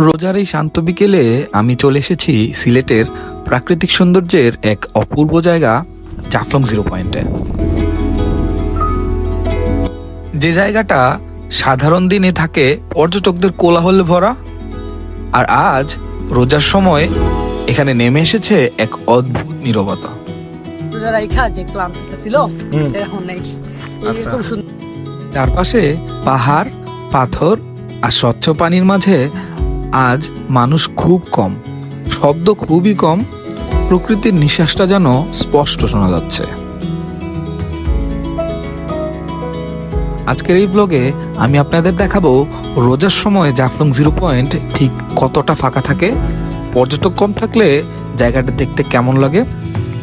রোজার এই শান্ত বিকেলে আমি চলে এসেছি সিলেটের প্রাকৃতিক সৌন্দর্যের এক অপূর্ব জায়গা জাফলং জিরো পয়েন্টে। যে জায়গাটা সাধারণ দিনে থাকে পর্যটকদের কোলাহলে ভরা, আর আজ রোজার সময় এখানে নেমে এসেছে এক অদ্ভুত নীরবতা। চারপাশে পাহাড়, পাথর আর স্বচ্ছ পানির মাঝে আজ মানুষ খুব কম, শব্দ খুবই কম, প্রকৃতির নিঃশ্বাসটা যেন স্পষ্ট শোনা যাচ্ছে। আজকের এই ব্লগে আমি আপনাদের দেখাবো রোজার সময় জাফলং জিরো পয়েন্ট ঠিক কতটা ফাঁকা থাকে, পর্যটক কম থাকলে জায়গাটা দেখতে কেমন লাগে,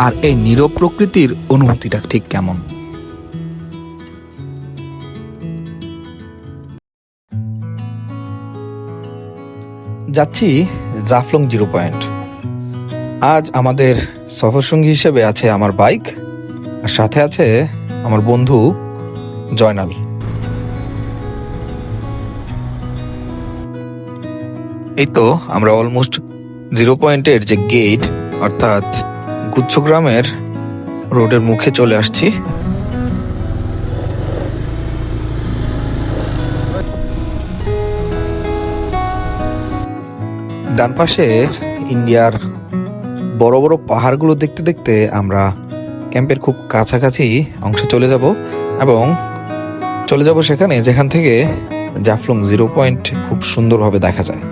আর এই নীরব প্রকৃতির অনুভূতিটা ঠিক কেমন। যাচ্ছি জাফলং জিরো পয়েন্ট। আজ আমাদের সফরসঙ্গী হিসেবে আছে আমার বাইক, আর সাথে আছে আমার বন্ধু জয়নাল। এই তো আমরা অলমোস্ট জিরো পয়েন্টের যে গেট অর্থাৎ গুচ্ছগ্রামের রোডের মুখে চলে আসছি। ডান পাশে ইন্ডিয়ার বড় বড় পাহাড়গুলো দেখতে দেখতে আমরা ক্যাম্পের খুব কাছাকাছি অংশে চলে যাব এবং চলে যাব সেখানে যেখান থেকে জাফলং জিরো পয়েন্ট খুব সুন্দরভাবে দেখা যায়।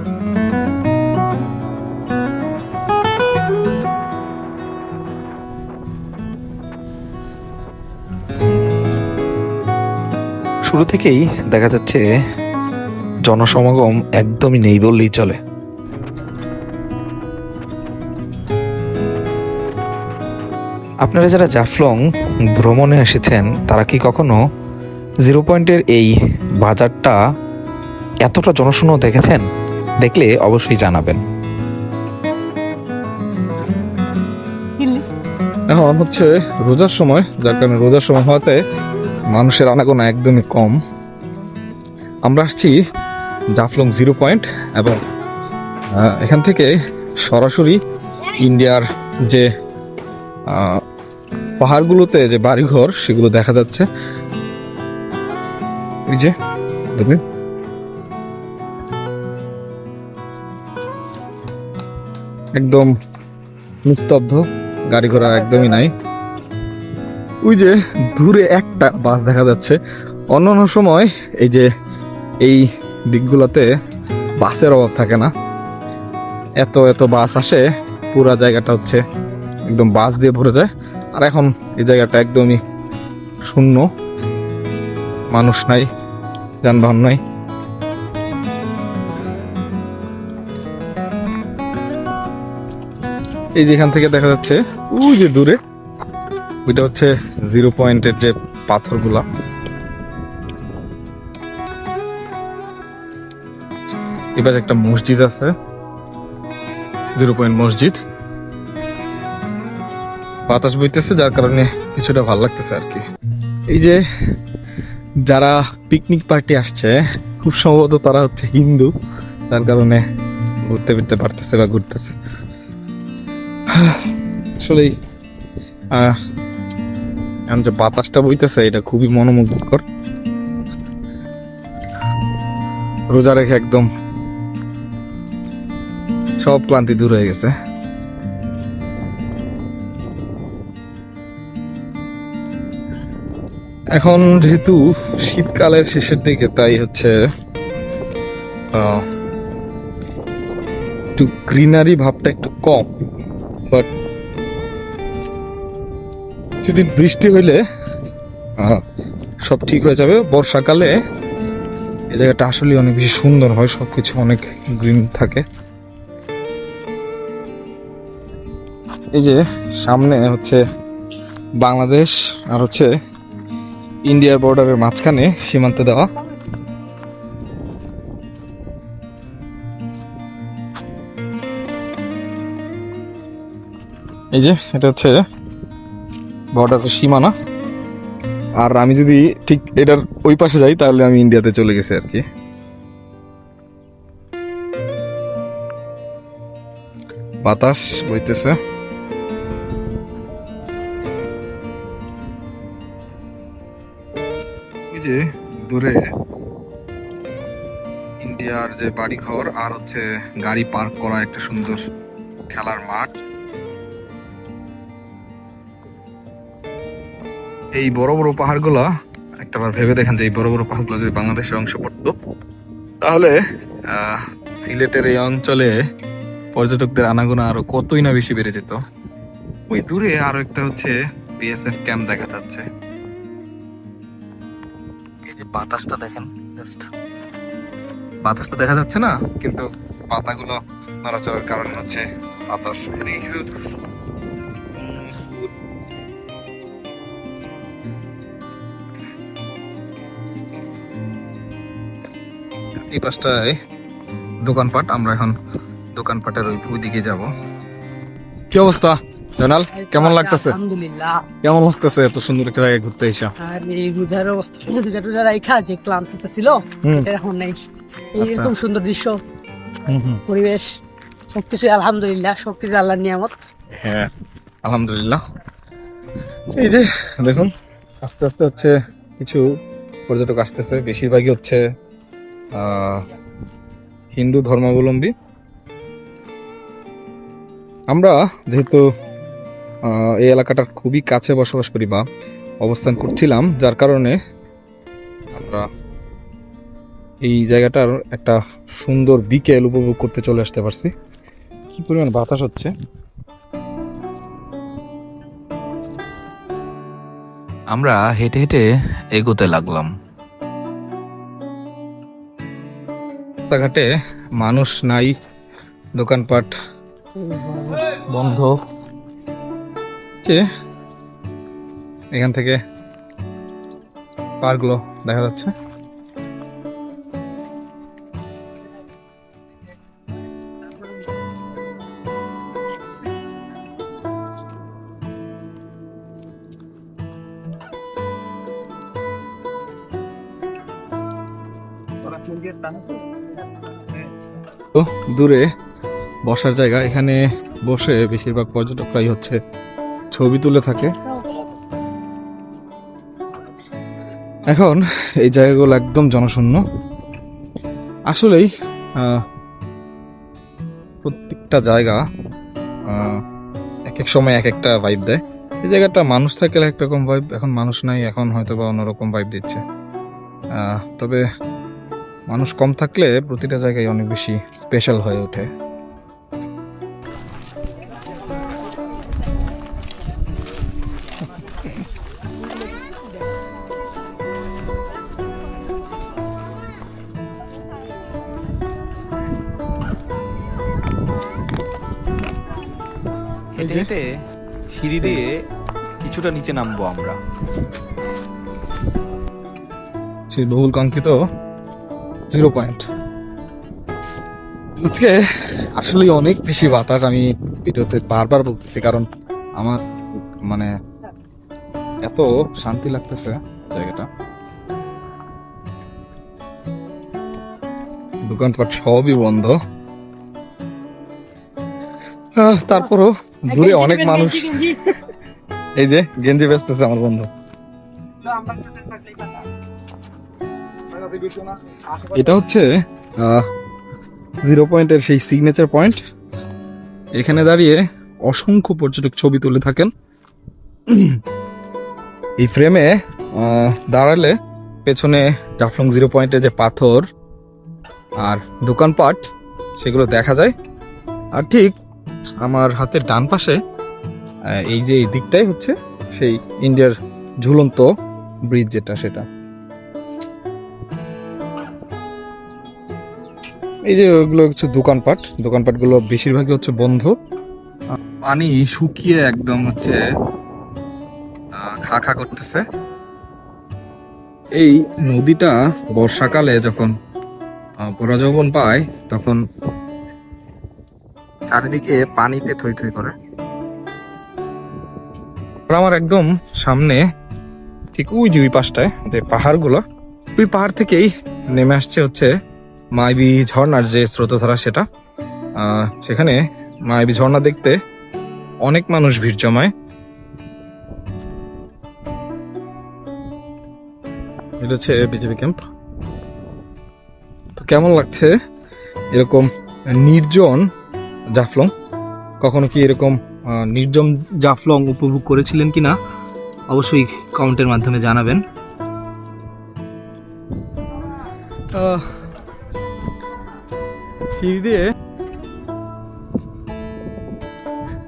শুরু থেকেই দেখা যাচ্ছে জনসমাগম একদমই নেই বললেই চলে। আপনারা যারা জাফলং ভ্রমণে এসেছেন তারা কি কখনো জিরো পয়েন্টের এই বাজারটা এতটা জনশূন্য দেখেছেন? দেখলে অবশ্যই জানাবেন। এখন হচ্ছে রোজার সময়, যার কারণে রোজার সময় হওয়াতে মানুষের আনাগোনা একদমই কম। আমরা আসছি জাফলং জিরো পয়েন্ট এবং এখান থেকে সরাসরি ইন্ডিয়ার যে পাহাড়গুলোতে যে বাড়িঘর সেগুলো দেখা যাচ্ছে। এই যে একদম নিস্তব্ধ, গাড়ি ঘোড়া একদমই নাই। ওই যে দূরে একটা বাস দেখা যাচ্ছে। অন্যান্য সময় এই দিকগুলোতে বাসের অভাব থাকে না, এত এত বাস আসে, পুরা জায়গাটা হচ্ছে একদম বাস দিয়ে ভরে যায়। আর এখন এই জায়গাটা একদমই শূন্য, মানুষ নাই, যানবাহন নাই। এই যেখান থেকে দেখা যাচ্ছে ওই যে দূরে, ওইটা হচ্ছে জিরো পয়েন্টের যে পাথরগুলা। এবার একটা মসজিদ আছে, জিরো পয়েন্ট মসজিদ। বাতাস বইতেছে যার কারণে কিছুটা ভালো লাগতেছে আর কি। এই যে যারা পিকনিক পার্টি আসছে খুব সম্ভবত তারা হচ্ছে হিন্দু, তার কারণে ঘুরতে ফিরতে পারতেছে বা ঘুরতেছে। আসলেই এখন যে বাতাসটা বইতেছে এটা খুবই মনোমুগ্ধকর। রোজা রেখে একদম সব ক্লান্তি দূর হয়ে গেছে। এখন যেহেতু শীতকালের শেষের দিকে, তাই হচ্ছে একটু গ্রিনারি ভাবটা একটু কম, বাট কিছুদিন বৃষ্টি হইলে সব ঠিক হয়ে যাবে। বর্ষাকালে এই জায়গাটা আসলে অনেক বেশি সুন্দর হয়, সবকিছু অনেক গ্রিন থাকে। এই যে সামনে হচ্ছে বাংলাদেশ আর হচ্ছে ইন্ডিয়ার বর্ডারের মাঝখানে সীমান্তে দেওয়া। এই যে এটা হচ্ছে বর্ডারের সীমানা, আর আমি যদি ঠিক এটার ওই পাশে যাই তাহলে আমি ইন্ডিয়াতে চলে গেছি আর কি। বাতাস বইতেছে। এই যে দূরে ইন্ডিয়ার যে বাড়িঘর আর হচ্ছে গাড়ি পার্ক করা একটা সুন্দর খেলার মাঠ। এই বড় বড় পাহাড়গুলা একটাবার ভেবে দেখেন যে এই বড় বড় পাহাড়গুলো যদি বাংলাদেশের অংশ পড়তো তাহলে সিলেটের এই অঞ্চলে পর্যটকদের আনাগোনা আরো কতই না বেশি বেড়ে যেত। ওই দূরে আরো একটা হচ্ছে বিএসএফ ক্যাম্প দেখা যাচ্ছে। এই যে বাতাসটা দেখেন, জাস্ট বাতাসটা দেখা যাচ্ছে না, কিন্তু পাতাগুলো নড়াচড়ার কারণে হচ্ছে বাতাস। কিছু এই পাশটায় দোকানপাট, আমরা এখন দোকানপাটের ওই দিকে যাব। কি অবস্থা জয়নাল, কেমন লাগতেছে? আলহামদুলিল্লাহ। কেমন লাগতেছে এত সুন্দর একটা জায়গায় ঘুরতে এসে? আর এই রোজার অবস্থা, রোজা রাখা যে ক্লান্তিটা ছিল এটা এখন নেই। এইরকম সুন্দর দৃশ্য, পরিবেশ, সবকিছু আলহামদুলিল্লাহ, সবকিছু আল্লাহর নিয়ামত। হ্যাঁ আলহামদুলিল্লাহ। এই যে দেখুন আস্তে আস্তে হচ্ছে কিছু পর্যটক আসতেছে, বেশিরভাগই হচ্ছে হিন্দু ধর্মাবলম্বী। আমরা যেহেতু এই এলাকাটার খুবই কাছে বসবাস করি বা অবস্থান করছিলাম, যার কারণে আমরা এই জায়গাটার একটা সুন্দর বিকেল উপভোগ করতে চলে আসতে পারছি। কি পরিমাণ বাতাস হচ্ছে! আমরা হেঁটে হেঁটে এগোতে লাগলাম। রাস্তাঘাটে মানুষ নাই, দোকানপাট বন্ধ। এখান থেকে পার্কগুলো দেখা যাচ্ছে। তো দূরে বসার জায়গা, এখানে বসে বেশিরভাগ পর্যটকরাই হচ্ছে ছবি তুলে থাকে। এখন এই জায়গাগুলো একদম জনশূন্য। আসলেই প্রত্যেকটা জায়গা এক এক সময় এক একটা ভাইব দেয়। এই জায়গাটা মানুষ থাকলে একরকম ভাইব, এখন মানুষ নাই, এখন হয়তো বা অন্যরকম ভাইব দিচ্ছে। তবে মানুষ কম থাকলে প্রতিটা জায়গায় অনেক বেশি স্পেশাল হয়ে ওঠে। হেঁটে হেঁটে সিঁড়ি দিয়ে কিছুটা নিচে নামবো আমরা। সেই বহুল কাঙ্ক্ষিত 0 পয়েন্ট। আজকে আসলে অনেক বেশি বাতাস, আমি ভিডিওতে বারবার বলতেছি, কারণ আমার মানে এত শান্তি লাগতেছে জায়গাটা। দোকানপাট সবই বন্ধ, তারপরও দূরে অনেক মানুষ। এই যে গেঞ্জি বেচতেছে আমার বন্ধু। এটা হচ্ছে 0 পয়েন্টের সেই সিগনেচার পয়েন্ট। এখানে দাঁড়িয়ে অসংখ্য পর্যটক ছবি তুলে থাকেন। এই ফ্রেমে দাঁড়ালে পেছনে জাফলং 0 পয়েন্টে যে পাথর আর দোকানপাট সেগুলো দেখা যায়। আর ঠিক আমার হাতের ডান পাশে এই যে এই দিকটাই হচ্ছে সেই ইন্ডিয়ার ঝুলন্ত ব্রিজ, যেটা সেটা। এই যে ওগুলো হচ্ছে দোকানপাটগুলো বেশিরভাগই হচ্ছে বন্ধ। পানি শুকিয়ে একদম হচ্ছে খা খা করতেছে। এই নদীটা বর্ষাকালে যখন পুনর্জীবন পায় তখন চারিদিকে পানিতে থই থই করে। আমার একদম সামনে ঠিক ওই যে ওই পাশটায় যে পাহাড়গুলো, ওই পাহাড় থেকেই নেমে আসছে হচ্ছে মাইবি ঝর্ণার যে স্রোতধারা, সেটা সেখানে মায়াবী ঝর্ণা দেখতে অনেক মানুষ ভিড় জমায়। এটা হচ্ছে বিজেপি ক্যাম্প। তো কেমন লাগছে এরকম নির্জন জাফলং? কখনো কি এরকম নির্জন জাফলং উপভোগ করেছিলেন কিনা অবশ্যই কমেন্টের মাধ্যমে জানাবেন।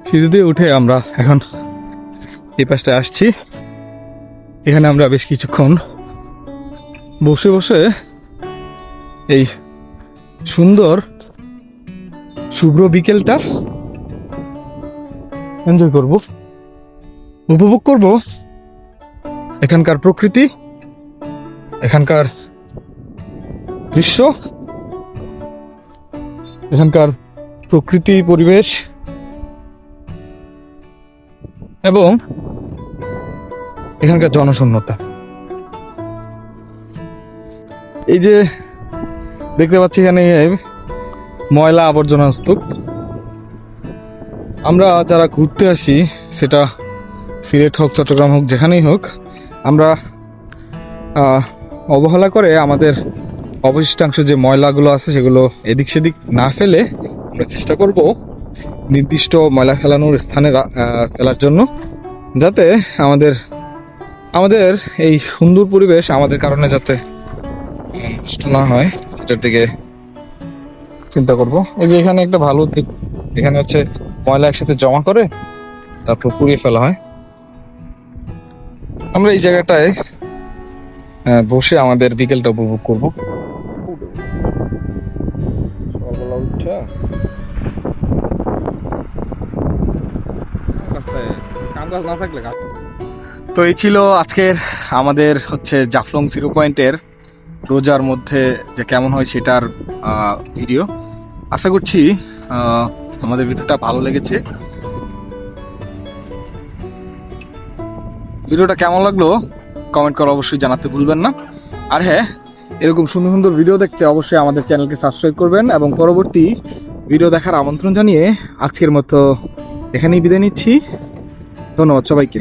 সিঁড়ি দিয়ে উঠে আমরা এখন এই পাশটায় আসছি। এখানে আমরা বেশ কিছুক্ষণ বসে বসে এই সুন্দর শুভ্র বিকেলটা এনজয় করব, উপভোগ করব এখানকার প্রকৃতি, এখানকার দৃশ্য, এখানকার প্রকৃতি পরিবেশ এবং এখানকার জনশূন্যতা। এই যে দেখতে পাচ্ছি এখানে ময়লা আবর্জনা স্তূপ। আমরা যারা ঘুরতে আসি, সেটা সিলেট হোক চট্টগ্রাম হোক যেখানেই হোক, আমরা অবহেলা করে আমাদের অবশিষ্টাংশ যে ময়লাগুলো আছে সেগুলো এদিক সেদিক না ফেলে আমরা চেষ্টা করব নির্দিষ্ট ময়লা ফেলানোর স্থানে ফেলার জন্য, যাতে আমাদের এই সুন্দর পরিবেশ আমাদের কারণে যাতে নষ্ট না হয় সেটার দিকে চিন্তা করব। এই যে এখানে একটা ভালো দিক, এখানে হচ্ছে ময়লা একসাথে জমা করে তারপর পুড়িয়ে ফেলা হয়। আমরা এই জায়গাটায় বসে আমাদের বিকেলটা উপভোগ করব। তো এই ছিল আজকের আমাদের হচ্ছে জাফলং 0 পয়েন্টের রোজার মধ্যে যে কেমন হয় সেটার ভিডিও। আশা করছি আমাদের ভিডিওটা ভালো লেগেছে। ভিডিওটা কেমন লাগলো কমেন্ট করে অবশ্যই জানাতে ভুলবেন না। আর হ্যাঁ, এরকম সুন্দর সুন্দর ভিডিও দেখতে অবশ্যই আমাদের চ্যানেলকে সাবস্ক্রাইব করবেন এবং পরবর্তী ভিডিও দেখার আমন্ত্রণ জানিয়ে আজকের মতো এখানেই বিদায় নিচ্ছি। ধন্যবাদ সবাইকে।